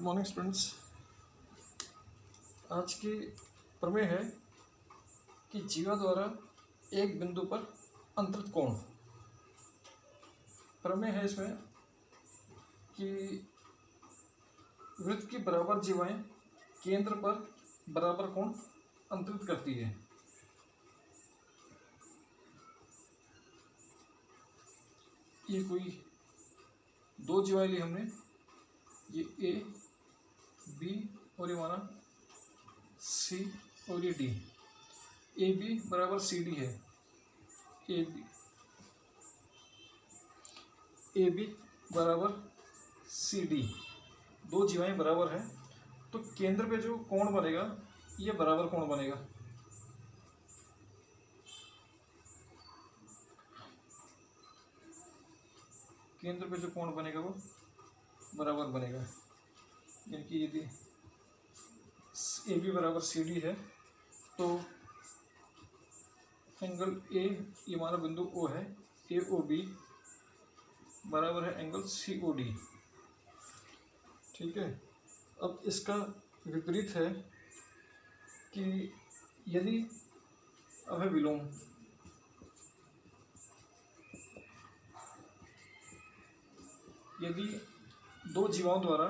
Morning students. आज की प्रमेय है कि जीवा द्वारा एक बिंदु पर अंतरित कोण। प्रमेय है इसमें कि वृत्त की बराबर जीवाएं केंद्र पर बराबर कोण अंतरित करती है। ये कोई दो जीवाएं ली हमने, ये ए बी और ये माना सी और ये डी। ए बी बराबर सी डी है। ए बी बराबर सी डी, दो जीवाएं बराबर है तो केंद्र पे जो कोण बनेगा ये बराबर कोण बनेगा। केंद्र पे जो कोण बनेगा वो बराबर बनेगा, यानी कि यदि ए बी बराबर सी डी है तो एंगल ए, ये हमारा बिंदु ओ है, ए ओ बी बराबर है एंगल सी ओ डी। ठीक है। अब इसका विपरीत है कि यदि अब है विलोम, यदि दो जीवाओं द्वारा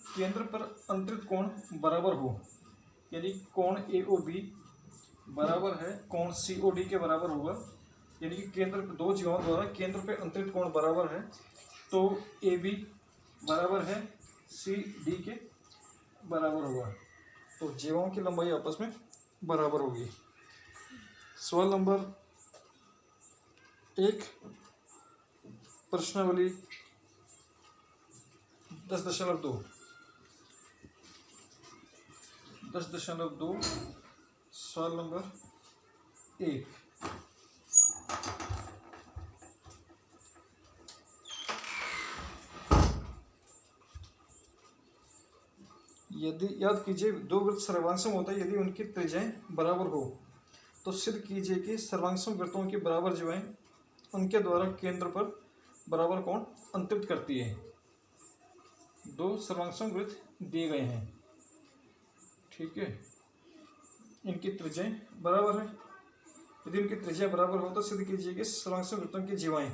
केंद्र पर अंतरित कोण बराबर हो, यानी कोण ए ओ बी बराबर है कोण सी ओ डी के बराबर होगा, यानी कि केंद्र दो जीवाओं द्वारा केंद्र पे अंतरित कोण बराबर है तो ए बी बराबर है सी डी के बराबर होगा, तो जीवाओं की लंबाई आपस में बराबर होगी। सवाल नंबर 1, प्रश्नावली 10.2 सवाल नंबर 1। यदि याद कीजिए, दो वृत्त सर्वांगसम होता है यदि उनकी त्रिज्याएं बराबर हो, तो सिद्ध कीजिए कि सर्वांगसम वृत्तों की बराबर जीवाएं उनके द्वारा केंद्र पर बराबर कोण अंतरित करती है। दो सर्वांगसम वृत्त दिए गए हैं, ठीक है, इनकी त्रिज्याएं बराबर है। यदि इनकी त्रिज्या बराबर हो तो सिद्ध कीजिए कि सर्वांगसम वृत्तों की जीवाएं,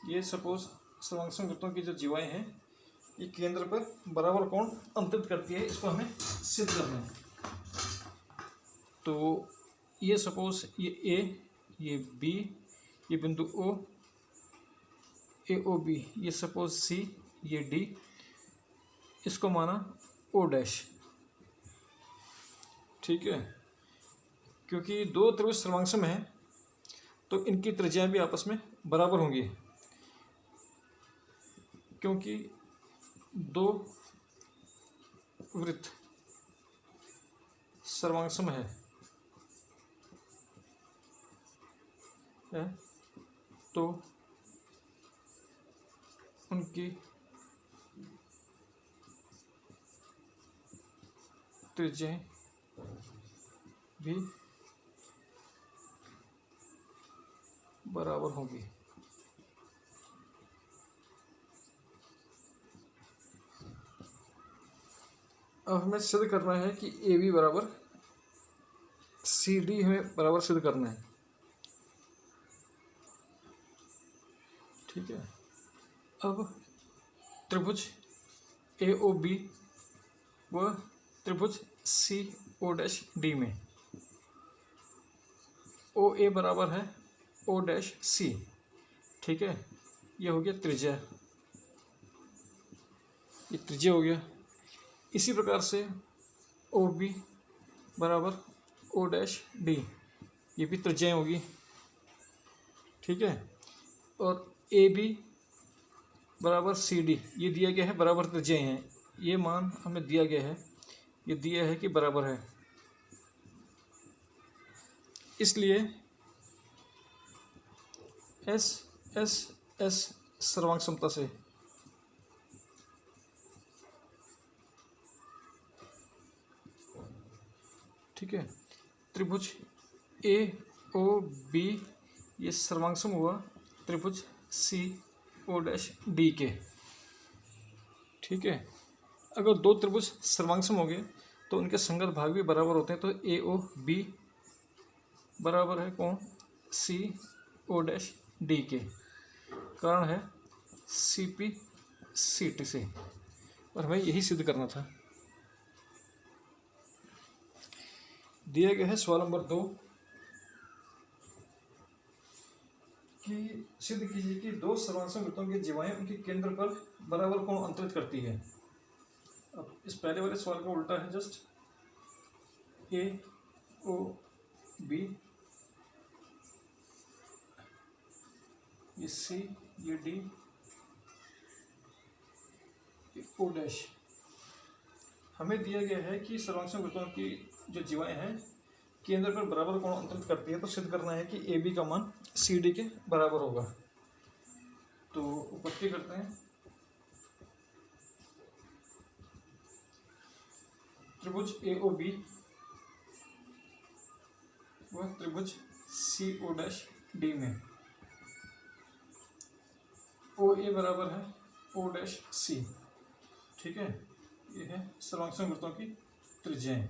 ये सपोज सर्वांगसम वृत्तों की जो जीवाएं हैं ये केंद्र पर बराबर कोण अंतरित करती है, इसको हमें सिद्ध करना है। तो ये सपोज ये ए, ये बी, ये बिंदु ओ, ए ओ बी, ये सपोज सी, ये डी, इसको माना ओ डैश। ठीक है, क्योंकि दो त्रिभुज सर्वांगसम है तो इनकी त्रिज्याएं भी आपस में बराबर होंगी, क्योंकि दो वृत्त सर्वांगसम है तो उनकी त्रिज्याएं भी बराबर होगी। अब हमें सिद्ध करना है कि ए बी बराबर सी डी हमें बराबर सिद्ध करना है। ठीक है। अब त्रिभुज ए ओ बी व त्रिभुज सी ओ डैश डी में ओ ए बराबर है ओ डैश सी। ठीक है, ये हो गया त्रिज्या, ये त्रिज्या हो गया। इसी प्रकार से ओ बी बराबर ओ डैश डी, ये भी त्रिज्याएं होगी। ठीक है, और ए बी बराबर सी डी, ये दिया गया है बराबर त्रिज्याएं हैं, ये मान हमें दिया गया है, ये दिया है कि बराबर है, इसलिए एस एस एस सर्वांग समता से ठीक है, त्रिभुज ए ओ बी ये सर्वांगसम हुआ त्रिभुज सी ओ डैश डी के। ठीक है, अगर दो त्रिभुज सर्वांग हो गए तो उनके संगत भाग भी बराबर होते हैं। तो ए ओ बी बराबर है कौन, सी ओ डैश डी के। कारण है सी पी सी टी से, और हमें यही सिद्ध करना था। दिया गया है सवाल नंबर 2 कि सिद्ध कीजिए कि दो सर्वांग वृत्तों की जीवाएं उनके केंद्र पर बराबर कोण अंतरित करती है। अब इस पहले वाले सवाल का उल्टा है, जस्ट ए ओ बी, ये सी, ये डी, ये ओ डैश। हमें दिया गया है कि सर्वांग वृत्तों की जो जीवाएं हैं केंद्र पर बराबर कोण अंतरित करती है। तो सिद्ध करना है कि ए बी का मान सी डी के बराबर होगा। तो उपपत्ति करते हैं। त्रिभुज ए ओ बी वह त्रिभुज सी ओ डैश डी में ओ ए बराबर है ओ डैश सी। ठीक है, ये है सर्वांग वृत्तों की त्रिज्याएं।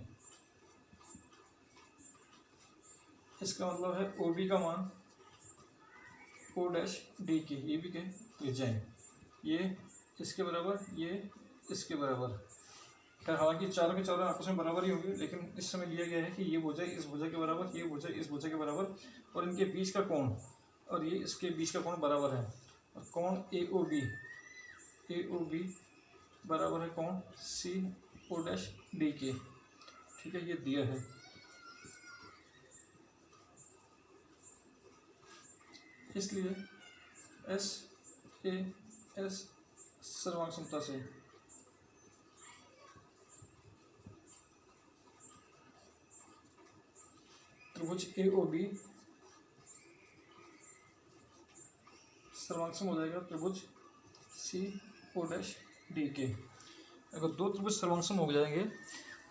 इसका मतलब है ओ बी का मान ओ डैश डी की, ये भी के त्रिज्याएं, ये इसके बराबर, ये इसके बराबर। खैर हालांकि चारों के चारों आपस में बराबर ही होंगे, लेकिन इस समय लिया गया है कि ये भुजा इस भुजा के बराबर, ये भुजा इस भुजा के बराबर, और इनके बीच का कोण और ये इसके बीच का कोण बराबर है। और कोण ए ओ बी बराबर है कोण सी ओ डैश डी के। ठीक है, ये दिया है। इसलिए एस ए एस सर्वांग समता से त्रिभुज ए ओ बी सर्वांग हो जाएगा त्रिभुज सी ओ डैश डी के। अगर दो त्रिभुज सर्वांग हो जाएंगे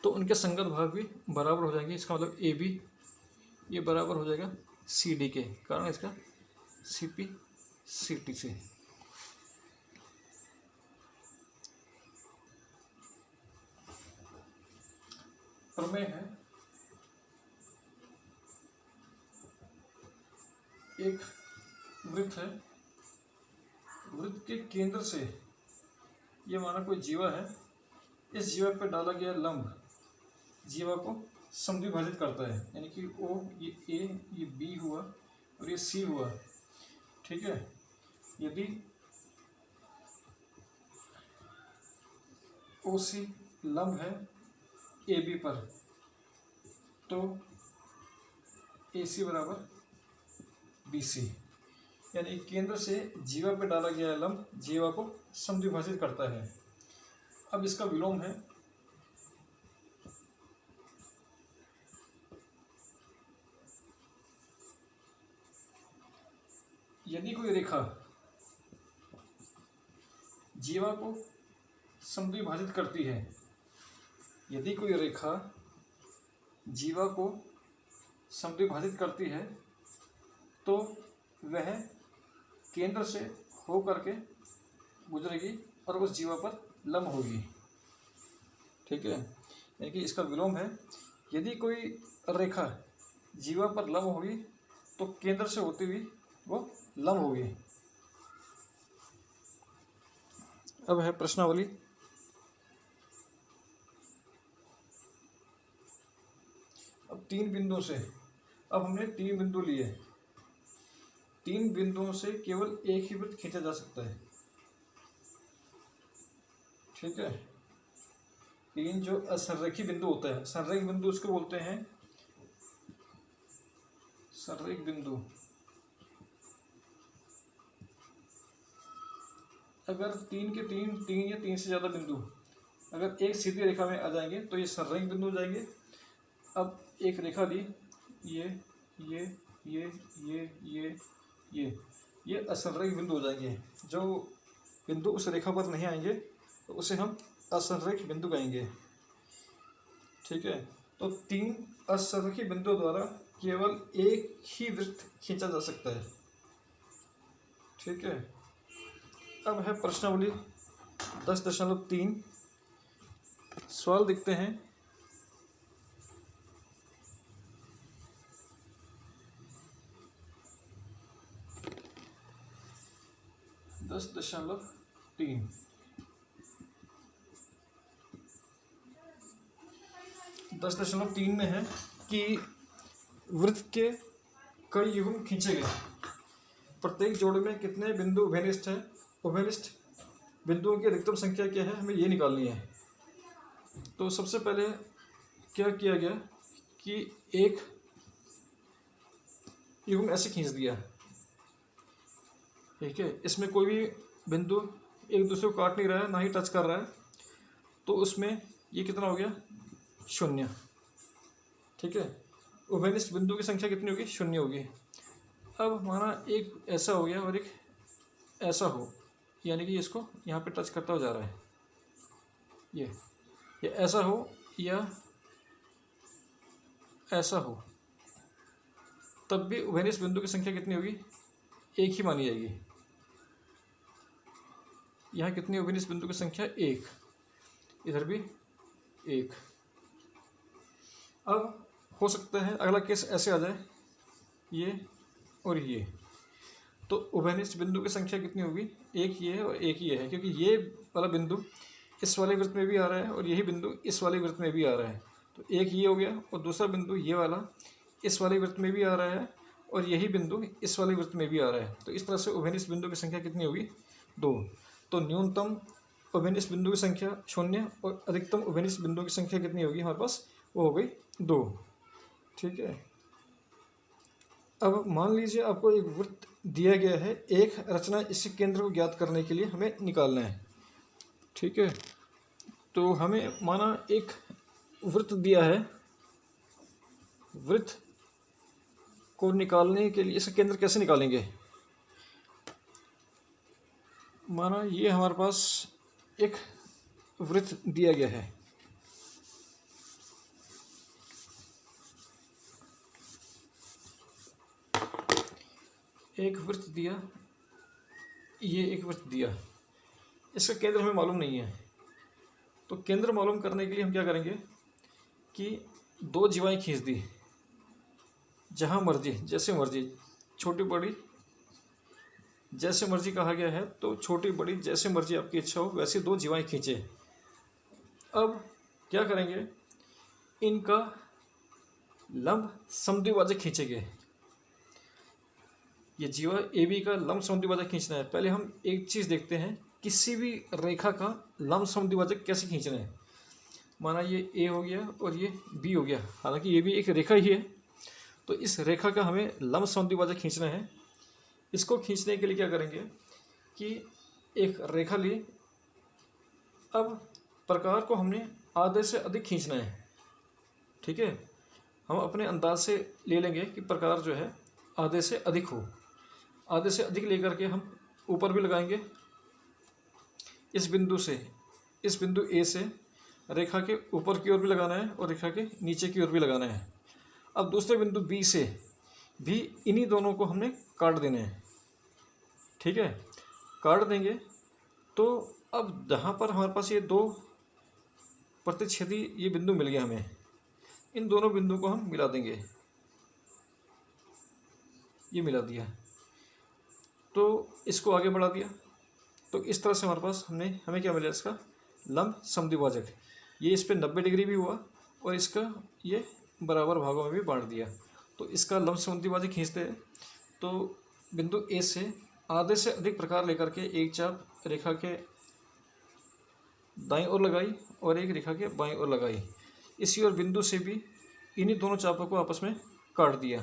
तो उनके संगत भाग भी बराबर हो जाएंगे। इसका मतलब ए बी ये बराबर हो जाएगा सी डी के, कारण इसका सी पी सी टी से। प्रमेय है, एक वृत्त है, वृत्त के केंद्र से ये माना कोई जीवा है, इस जीवा पे डाला गया लंब जीवा को समद्विभाजित करता है। यानी कि ओ ये ए, ये बी हुआ और ये सी हुआ। ठीक है, यदि ओ सी लंब है ए बी पर तो ए सी बराबर बी सी, यानी केंद्र से जीवा पे डाला गया लंब जीवा को समद्विभाजित करता है। अब इसका विलोम है यदि कोई रेखा जीवा को समद्विभाजित करती है, यदि कोई रेखा जीवा को समद्विभाजित करती है तो वह केंद्र से हो करके गुजरेगी और उस जीवा पर लंब होगी। ठीक है, यानी कि इसका विलोम है यदि कोई रेखा जीवा पर लंब होगी तो केंद्र से होती हुई वो लंब होगी। अब है प्रश्नावली। अब 3 बिंदुओं से, अब हमने 3 बिंदु लिए, 3 बिंदुओं से केवल एक ही वृत्त खींचा जा सकता है। ठीक है, 3 जो असंरेखी बिंदु होता है, संरेख बिंदु उसको बोलते हैं संरेख बिंदु। अगर 3 के 3 या 3 से ज़्यादा बिंदु अगर एक सीधी रेखा में आ जाएंगे तो ये संरेख बिंदु हो जाएंगे। अब एक रेखा दी, ये असंरेख बिंदु हो जाएंगे। जो बिंदु उस रेखा पर नहीं आएंगे तो उसे हम असंरेख बिंदु कहेंगे। ठीक है, तो 3 असंरेखी बिंदुओं द्वारा केवल एक ही वृत्त खींचा जा सकता है। ठीक है, अब है प्रश्नावली 10.3 सवाल देखते हैं। 10.3 10.3 में है कि वृत्त के कई युग्म खींचे गए, प्रत्येक जोड़े में कितने बिंदु उभयनिष्ठ है, उभयनिष्ठ बिंदुओं की अधिकतम संख्या क्या है, हमें ये निकालनी है। तो सबसे पहले क्या किया गया कि एक युग्म ऐसे खींच दिया, ठीक है, इसमें कोई भी बिंदु एक दूसरे को काट नहीं रहा है, ना ही टच कर रहा है, तो उसमें ये कितना हो गया 0, ठीक है। उभयनिष्ठ बिंदु की संख्या कितनी होगी 0 होगी। अब माना एक ऐसा हो गया और एक ऐसा हो, यानी कि इसको यहाँ पे टच करता हो जा रहा है, ये ऐसा हो या ऐसा हो, तब भी उभयनिष्ठ बिंदु की संख्या कितनी होगी, एक ही मानी जाएगी। यहाँ कितनी उभयनिष्ठ बिंदु की संख्या 1, इधर भी 1। अब हो सकता है अगला केस ऐसे आ जाए, ये और ये, तो उभयनिष्ठ बिंदु की संख्या कितनी होगी, एक ये है और एक ये है, क्योंकि ये वाला बिंदु इस वाले वृत्त में भी आ रहा है और यही बिंदु इस वाले वृत्त में भी आ रहा है, तो एक ये हो गया और दूसरा बिंदु ये वाला इस वाले वृत्त में भी आ रहा है और यही बिंदु इस वाले वृत्त में भी आ रहा है। तो इस तरह से उभयनिष्ठ बिंदु की संख्या कितनी होगी 2। तो न्यूनतम उभयनिष्ठ बिंदु की संख्या 0 और अधिकतम उभयनिष्ठ बिंदु की संख्या कितनी होगी हमारे पास, वो हो गई 2, ठीक है। अब मान लीजिए आपको एक वृत्त दिया गया है, एक रचना, इसके केंद्र को ज्ञात करने के लिए हमें निकालना है, ठीक है। तो हमें माना एक वृत्त दिया है, वृत्त को निकालने के लिए इसका केंद्र कैसे निकालेंगे। माना ये हमारे पास एक वृत्त दिया गया है, एक वृत्त दिया, ये एक वृत्त दिया, इसका केंद्र हमें मालूम नहीं है। तो केंद्र मालूम करने के लिए हम क्या करेंगे कि 2 जीवाएँ खींच दी, जहाँ मर्जी, जैसे मर्जी, छोटी बड़ी जैसे मर्जी कहा गया है, तो छोटी बड़ी जैसे मर्जी आपकी इच्छा हो वैसे 2 जीवाएँ खींचे। अब क्या करेंगे, इनका लंब समद्विभाजक खींचेंगे। ये जीवा ए बी का लंब समद्विभाजक खींचना है। पहले हम एक चीज़ देखते हैं, किसी भी रेखा का लंब समद्विभाजक कैसे खींचना है। माना ये ए हो गया और ये बी हो गया, हालांकि ये भी एक रेखा ही है, तो इस रेखा का हमें लंब समद्विभाजक खींचना है। इसको खींचने के लिए क्या करेंगे कि एक रेखा ली, अब प्रकार को हमने आधे से अधिक खींचना है, ठीक है। हम अपने अंदाज से ले लेंगे कि प्रकार जो है आधे से अधिक हो, आधे से अधिक लेकर के हम ऊपर भी लगाएंगे, इस बिंदु से, इस बिंदु ए से रेखा के ऊपर की ओर भी लगाना है और रेखा के नीचे की ओर भी लगाना है। अब दूसरे बिंदु बी से भी इन्हीं दोनों को हमने काट देना है, ठीक है। काट देंगे तो अब जहाँ पर हमारे पास ये 2 प्रतिच्छेदी ये बिंदु मिल गया हमें, इन दोनों बिंदु को हम मिला देंगे, ये मिला दिया, तो इसको आगे बढ़ा दिया। तो इस तरह से हमारे पास हमें क्या मिला, इसका लंब समद्विभाजक। ये इस पर 90 डिग्री भी हुआ और इसका ये बराबर भागों में भी बांट दिया। तो इसका लंब समद्विभाजक खींचते हैं, तो बिंदु ए से आधे से अधिक प्रकार लेकर के एक चाप रेखा के दाईं ओर लगाई और एक रेखा के बाईं ओर लगाई। इसी और बिंदु से भी इन्हीं दोनों चापों को आपस में काट दिया,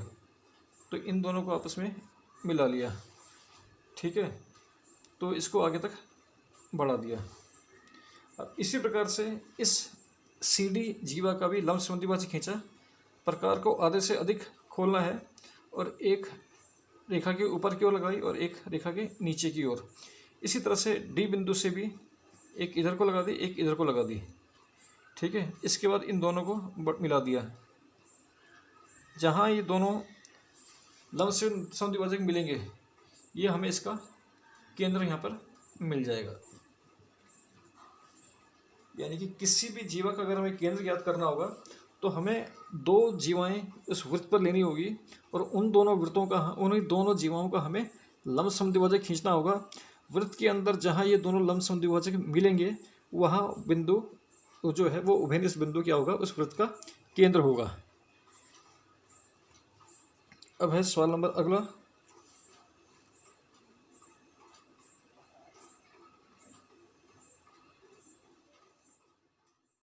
तो इन दोनों को आपस में मिला लिया, ठीक है। तो इसको आगे तक बढ़ा दिया। अब इसी प्रकार से इस CD जीवा का भी लंब समद्विभाजक खींचा, प्रकार को आधे से अधिक खोलना है और एक रेखा के ऊपर की ओर लगाई और एक रेखा के नीचे की ओर। इसी तरह से D बिंदु से भी एक इधर को लगा दी, एक इधर को लगा दी, ठीक है। इसके बाद इन दोनों को मिला दिया, जहाँ ये दोनों लंब समद्विभाजक मिलेंगे ये हमें इसका केंद्र यहाँ पर मिल जाएगा। यानी कि किसी भी जीवा का अगर हमें केंद्र ज्ञात करना होगा तो हमें दो जीवाएं उस वृत्त पर लेनी होगी और उन दोनों वृत्तों का उन्हीं दोनों जीवाओं का हमें लंब समद्विभाजक खींचना होगा। वृत्त के अंदर जहाँ ये दोनों लंब समद्विभाजक मिलेंगे वहाँ बिंदु जो है वो उभयनिष्ठ बिंदु क्या होगा, उस वृत्त का केंद्र होगा। अब है सवाल नंबर अगला।